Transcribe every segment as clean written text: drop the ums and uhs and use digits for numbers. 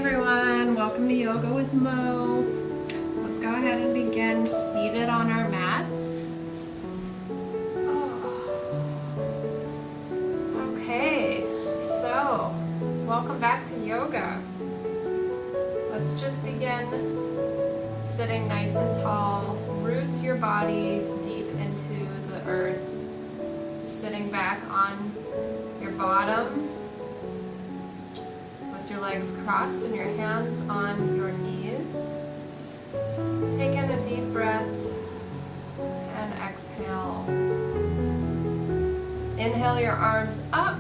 everyone, welcome to Yoga with Mo. Let's go ahead and begin seated on our mats. Okay, so welcome back to yoga. Let's just begin sitting nice and tall. Root your body deep into the earth. Sitting back on your bottom with your legs crossed and your hands on your knees. Take in a deep breath and exhale. Inhale your arms up.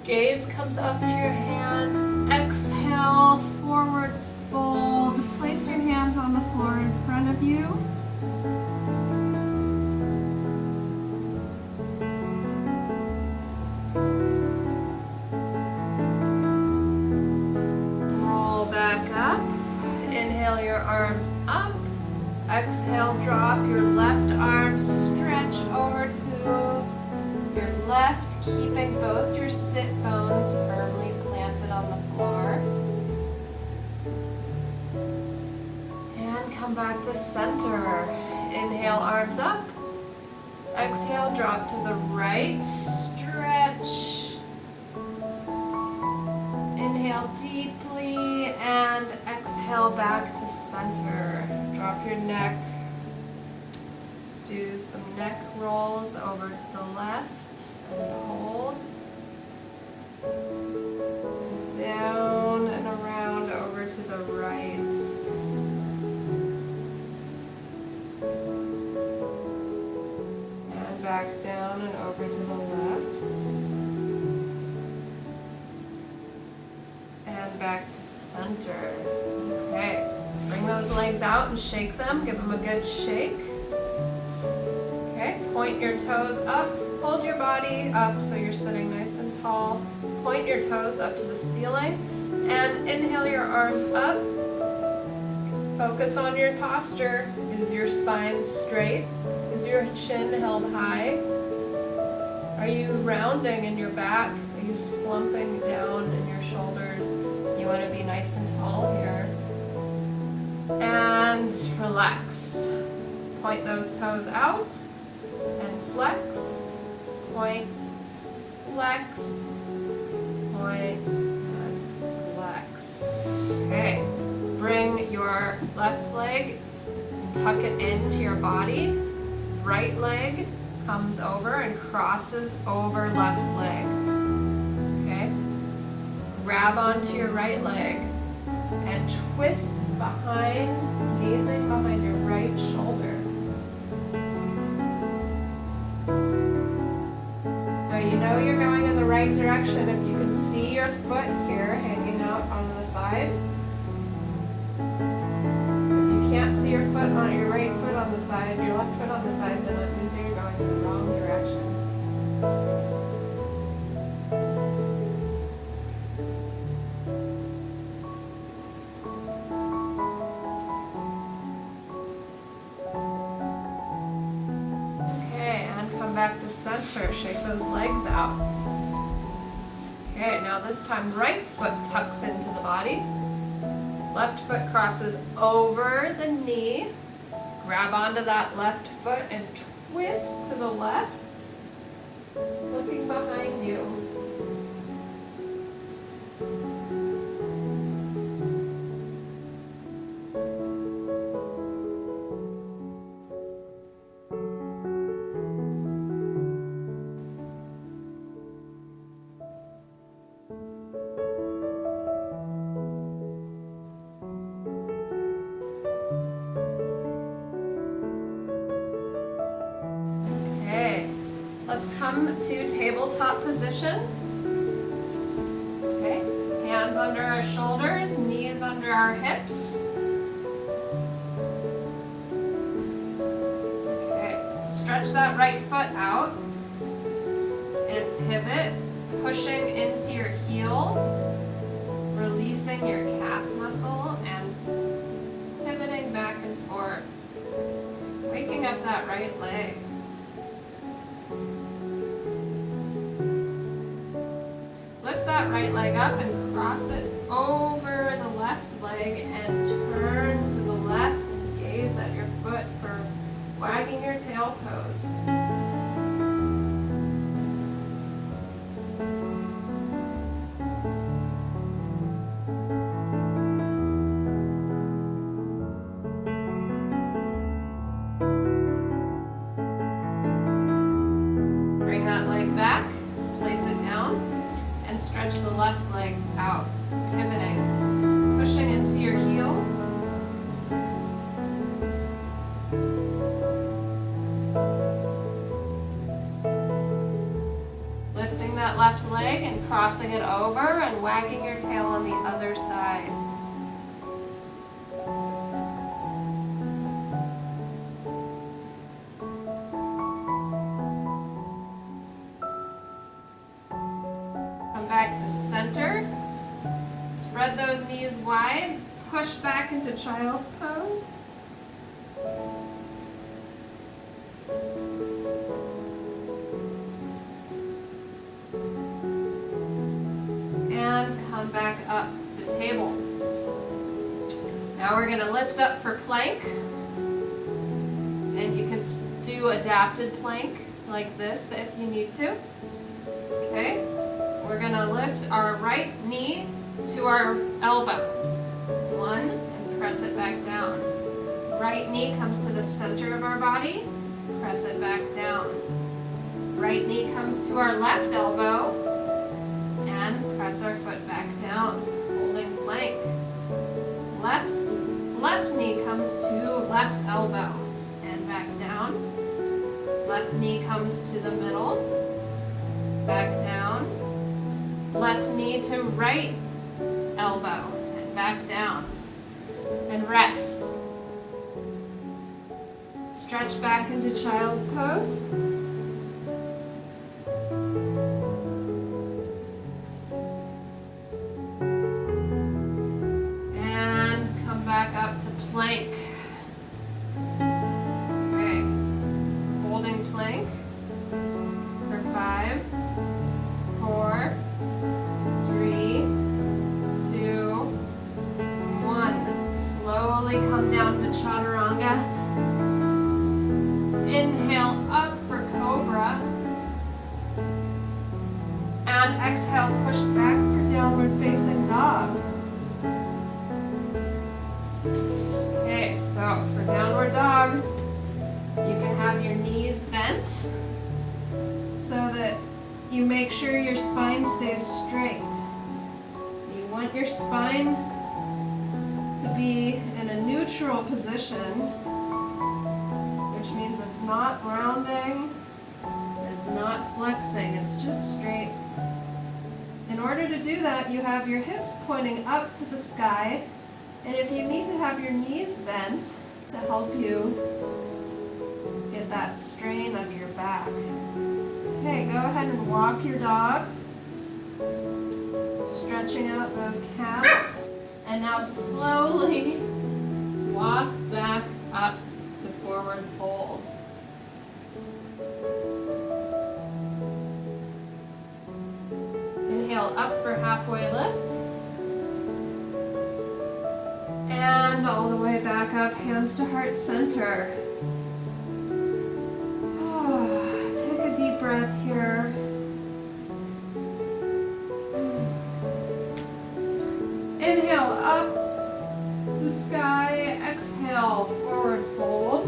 Gaze comes up to your hands. Exhale, forward fold. Place your hands on the floor in front of you. Roll back up. Inhale your arms up. Exhale, drop your left arm, stretch over to your left, keeping both your sit bones firmly planted on the floor. And come back to center. Inhale, arms up. Exhale, drop to the right, stretch. Inhale deeply and exhale back to center. Drop your neck. Let's do some neck rolls over to the left and hold. Down and around over to the right. And back down and over to the left. And back to center. Okay. Bring those legs out and shake them. Give them a good shake. Okay. Point your toes up. Hold your body up so you're sitting nice and tall. Point your toes up to the ceiling. And inhale your arms up. Focus on your posture. Is your spine straight? Is your chin held high? Are you rounding in your back? Are you slumping down in your shoulders? You want to be nice and tall here. And relax. Point those toes out and flex. Point, flex, point, and flex. Okay. Bring your left leg and tuck it into your body. Right leg comes over and crosses over left leg. Okay? Grab onto your right leg and twist behind, gazing behind your right shoulder. So you know you're going in the right direction if you can see your foot here hanging out on the side. If you can't see your foot on your right foot on the side, your left foot on the side, then that means you're going in the wrong direction. Back to center, shake those legs out. Okay, now this time right foot tucks into the body. Left foot crosses over the knee. Grab onto that left foot and twist to the left, looking behind you. Let's come to tabletop position. Okay, hands under our shoulders, knees under our hips. Okay, stretch that right foot out and pivot, pushing into your heel, releasing your calf muscle and pivoting back and forth, waking up that right leg. Lift that right leg up and cross it over left leg and turn to the left and gaze at your foot for wagging your tail pose. Bring that leg back, place it down, and stretch the left leg out, pivoting, pushing into your heel. Lifting that left leg and crossing it over and wagging your tail on the other side. Back to center. Spread those knees wide. Push back into child's pose. And come back up to table. Now we're going to lift up for plank. And you can do adapted plank like this if you need to. Okay? We're going to lift our right knee to our elbow. One, and press it back down. Right knee comes to the center of our body. Press it back down. Right knee comes to our left elbow. And press our foot back down, holding plank. Left knee comes to left elbow and back down. Left knee comes to the middle. Back down. Left knee to right elbow and back down. And rest. Stretch back into child's pose. And come back up to plank. Okay. Holding plank for 5, 4, 3, 2, 1. Slowly come down to chaturanga. Inhale up for cobra. And exhale, push back for downward facing dog. Okay, so for downward dog, you can have your knees bent so that you make sure your spine stays straight. You want your spine to be in a neutral position, which means it's not rounding, it's not flexing, it's just straight. In order to do that, you have your hips pointing up to the sky, and if you need to have your knees bent to help you get that strain of your back. Okay, go ahead and walk your dog, stretching out those calves, and now slowly walk back up to forward fold. Inhale up for halfway lift. And all the way back up, hands to heart center. Take a deep breath here. Inhale up the sky, exhale, forward fold.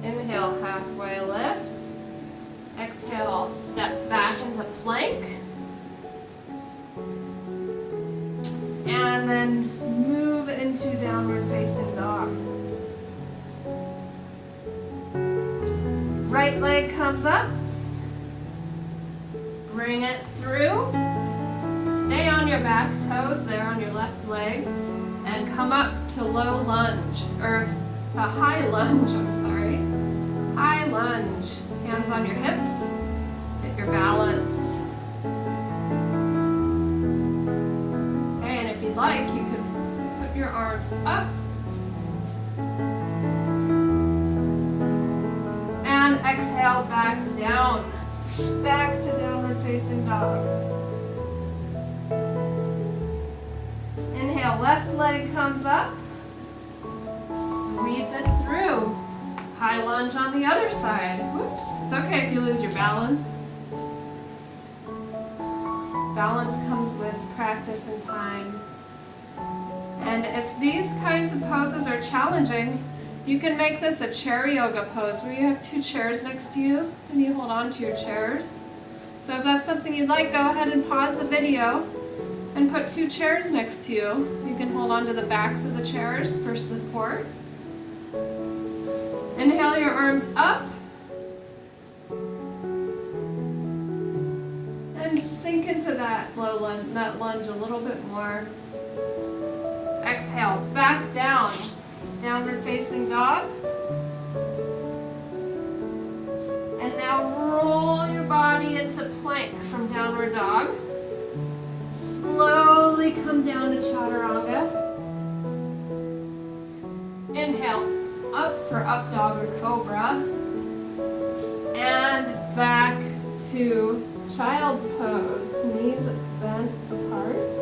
Inhale, halfway lift. Exhale, step back into plank. And then just move into downward facing dog. Right leg comes up. Bring it through. Stay on your back toes there on your left leg. And come up to low lunge, or a high lunge, I'm sorry. High lunge. Hands on your hips. Get your balance. Okay, and if you'd like, you could put your arms up. And exhale back down. Back to downward facing facing dog. Inhale, left leg comes up. Sweep it through. High lunge on the other side. Whoops. It's okay if you lose your balance. Balance comes with practice and time. And if these kinds of poses are challenging, you can make this a chair yoga pose where you have two chairs next to you and you hold on to your chairs. So if that's something you'd like, go ahead and pause the video and put two chairs next to you. You can hold on to the backs of the chairs for support. Inhale your arms up. And sink into that lunge a little bit more. Exhale, back down. Downward facing dog. And now roll your body into plank from downward dog. Slowly come down to chaturanga. Inhale, up for up dog or cobra. And back to child's pose. Knees bent apart.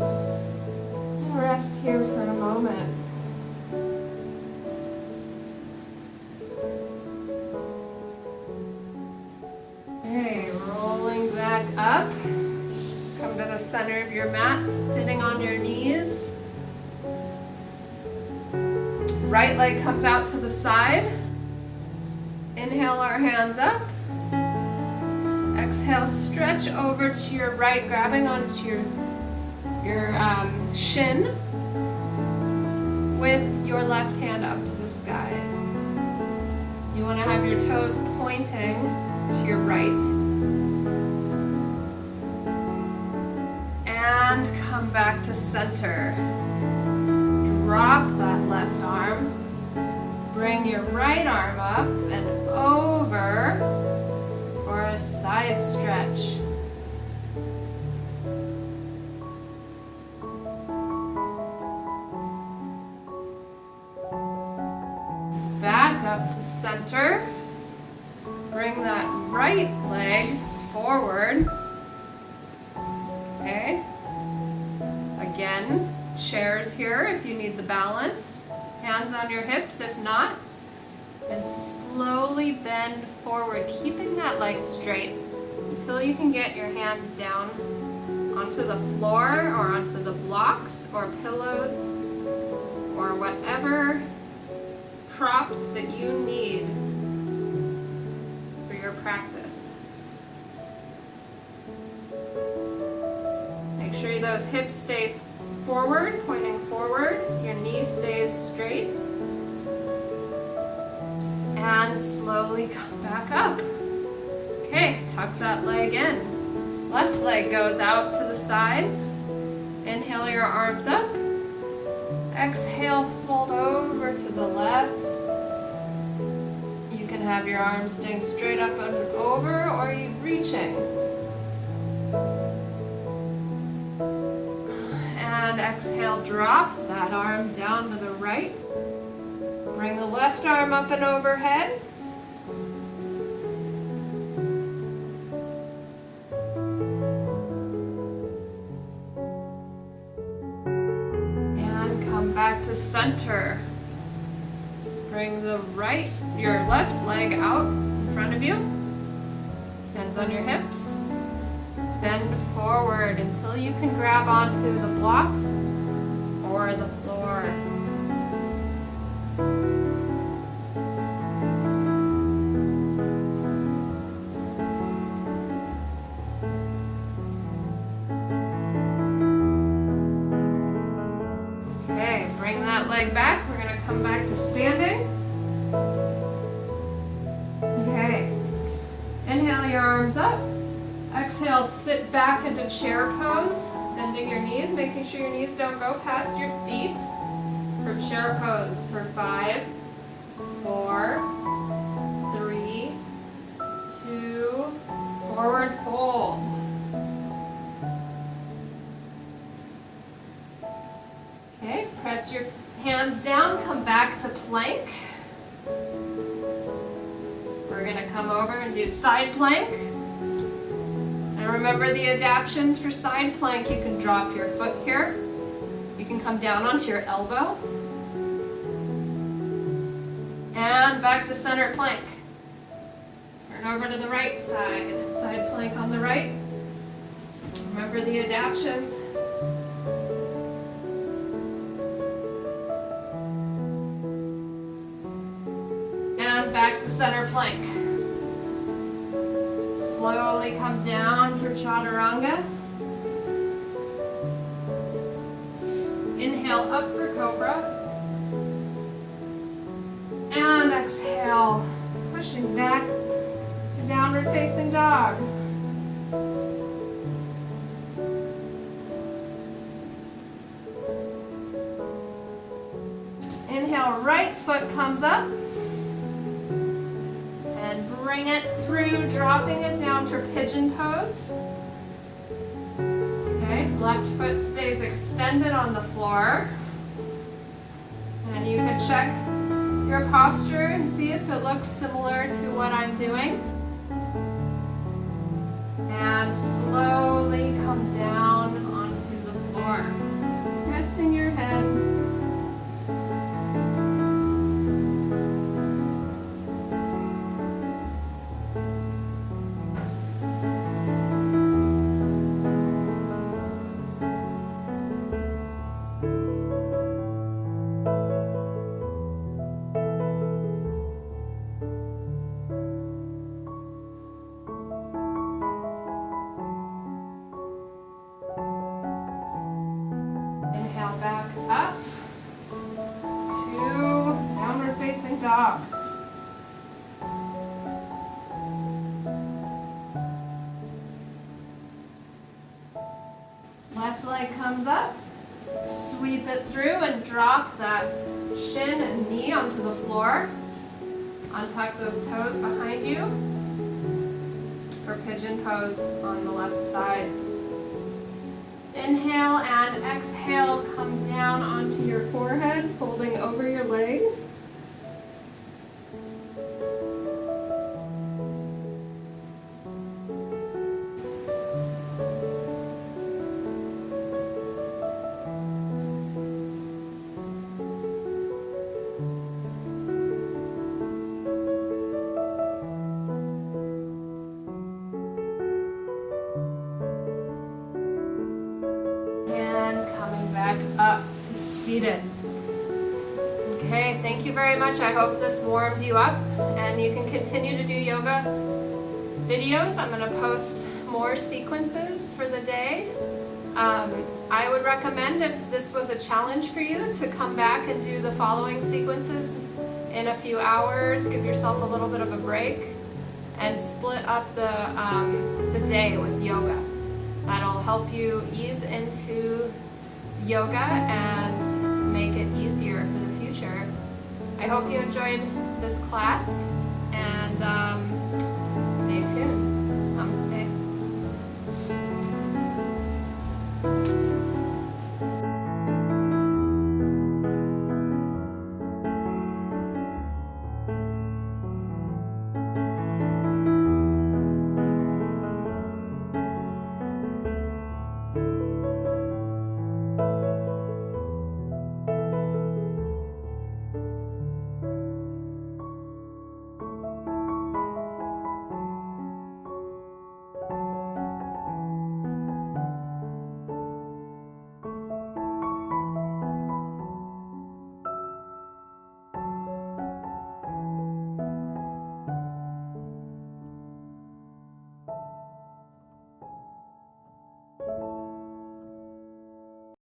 And rest here for a moment. Okay, rolling back up. Come to the center of your mat, sitting on your knees. Right leg comes out to the side. Inhale our hands up. Exhale, stretch over to your right, grabbing onto your shin with your left hand up to the sky. You want to have your toes pointing to your right. And come back to center. Drop that left arm. Bring your right arm up and over for a side stretch. Back up to center. Bring that right leg forward. Okay. Again, chairs here if you need the balance. Hands on your hips if not. And slowly bend forward, keeping that leg straight until you can get your hands down onto the floor or onto the blocks or pillows or whatever props that you need for your practice. Make sure those hips stay forward, pointing forward. Your knee stays straight. And slowly come back up. Okay, tuck that leg in. Left leg goes out to the side. Inhale your arms up. Exhale, fold over to the left. You can have your arms staying straight up and over, or you reaching. And exhale, drop that arm down to the right. Bring the left arm up and overhead. And come back to center. Bring your left leg out in front of you. Hands on your hips. Bend forward until you can grab onto the blocks or the floor. Okay, bring that leg back. We're going to come back to standing. Okay, inhale your arms up. Exhale, sit back into chair pose, bending your knees, making sure your knees don't go past your feet. For chair pose for 5, 4, 3, 2, forward fold. Okay, press your hands down, come back to plank. We're going to come over and do side plank. And remember the adaptions for side plank. You can drop your foot here. You can come down onto your elbow. And back to center plank. Turn over to the right side. Side plank on the right. Remember the adaptions. And back to center plank. Slowly come down for chaturanga. Inhale up for cobra. And exhale, pushing back to downward facing dog. Inhale, right foot comes up. And bring it through, dropping it down for pigeon pose. Okay, left foot stays extended on the floor. And you can check your posture and see if it looks similar to what I'm doing. And slowly come down onto the floor, resting your head. Inhale back up to downward facing dog. Left leg comes up, sweep it through and drop that shin and knee onto the floor. Untuck those toes behind you for pigeon pose on the left side. Inhale and exhale, come down onto your forehead, folding over your leg. Back up to seated. Okay, thank you very much. I hope this warmed you up and you can continue to do yoga videos. I'm going to post more sequences for the day. I would recommend, if this was a challenge for you, to come back and do the following sequences in a few hours. Give yourself a little bit of a break and split up the day with yoga. That'll help you ease into yoga and make it easier for the future. I hope you enjoyed this class and stay tuned. Namaste.